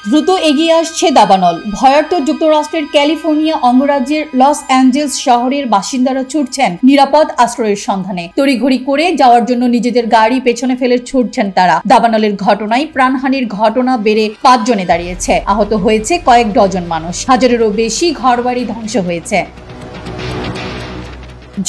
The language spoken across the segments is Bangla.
দ্রুত এগিয়ে আসছে দাবানল। ভয়ার্ত যুক্তরাষ্ট্রের ক্যালিফোর্নিয়া অঙ্গরাজ্যের লস অ্যাঞ্জেলস শহরের বাসিন্দারা ছুটছেন নিরাপদ আশ্রয়ের সন্ধানে। তড়িঘড়ি করে যাওয়ার জন্য নিজেদের গাড়ি পেছনে ফেলে ছুটছেন তারা। দাবানলের ঘটনায় প্রাণহানির ঘটনা বেড়ে 5 জনে দাঁড়িয়েছে। আহত হয়েছে কয়েক ডজন মানুষ। হাজারেরও বেশি ঘরবাড়ি ধ্বংস হয়েছে।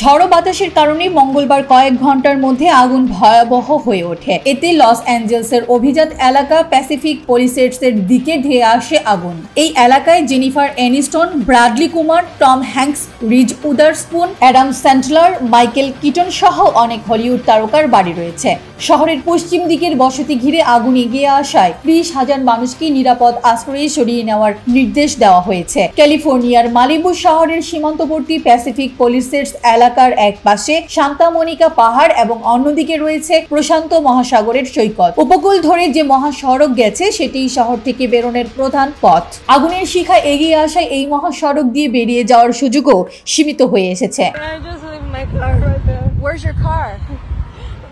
ঝড়ো বাতাসের কারণে মঙ্গলবার কয়েক ঘন্টার মধ্যে আগুন ভয়াবহ হয়ে ওঠে। এতে লস অ্যাঞ্জেলসের অভিজাত এলাকা প্যাসিফিক পলিসেডসের দিকে ধেয়ে আসে আগুন। এই এলাকায় Jennifer Aniston, Bradley Kumar, Tom Hanks, Reese Witherspoon, Adam Sandler, Michael Keaton সহ অনেক হলিউড তারকার বাড়ি রয়েছে। শহরের পশ্চিম দিকের বসতি ঘিরে আগুন এগিয়ে আসায় 30,000 মানুষকে নিরাপদ আশ্রয়ে সরিয়ে নেওয়ার নির্দেশ দেওয়া হয়েছে। ক্যালিফোর্নিয়ার মালিবু শহরের সীমান্তবর্তী প্যাসিফিক পলিসেডস এলাকার এক পাশে সান্তা মনিকা পাহাড় এবং অন্যদিকে রয়েছে প্রশান্ত মহাসাগরের সৈকত। উপকূল ধরে যে মহাসড়ক গেছে সেটি শহর থেকে বেরোনোর প্রধান পথ। আগুনের শিখা এগিয়ে আসায় এই মহাসড়ক দিয়ে বেরিয়ে যাওয়ার সুযোগও সীমিত হয়ে এসেছে।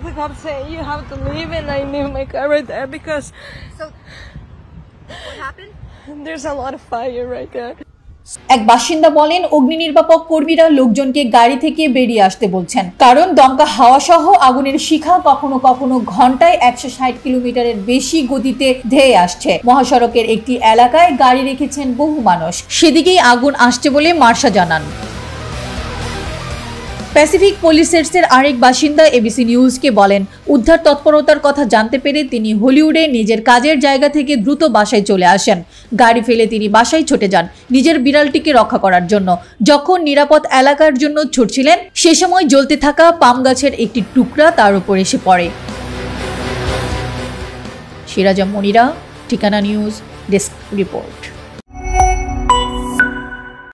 The cop said you have to leave, and I leave my car right there because. So, what happened? There's a lot of fire right there. এক বাসিন্দা বলেন, অগ্নি নির্বাপক কর্মীরা লোকজনকে গাড়ি থেকে বেরিয়ে আসতে বলছেন, কারণ দমকা হাওয়া সহ আগুনের শিখা কখনো কখনো ঘন্টায় 160 কিলোমিটারের বেশি গতিতে ধেয়ে আসছে। মহাসড়কের একটি এলাকায় গাড়ি রেখেছেন বহু মানুষ। সেদিকেই আগুন আসছে বলে মার্শা জানান। প্যাসিফিক পলিসেডসের আরেক বাসিন্দা এবিসি নিউজকে বলেন, উদ্ধার তৎপরতার কথা জানতে পেরে তিনি হলিউডে নিজের কাজের জায়গা থেকে দ্রুত বাসায় চলে আসেন। গাড়ি ফেলে তিনি বাসায় ছুটে যান নিজের বিড়ালটিকে রক্ষা করার জন্য। যখন নিরাপদ এলাকার জন্য ছুটছিলেন সে সময় জ্বলতে থাকা পাম গাছের একটি টুকরা তার উপর এসে পড়ে। সিরাজা মনিরা, ঠিকানা নিউজ, ডেস্ক রিপোর্ট।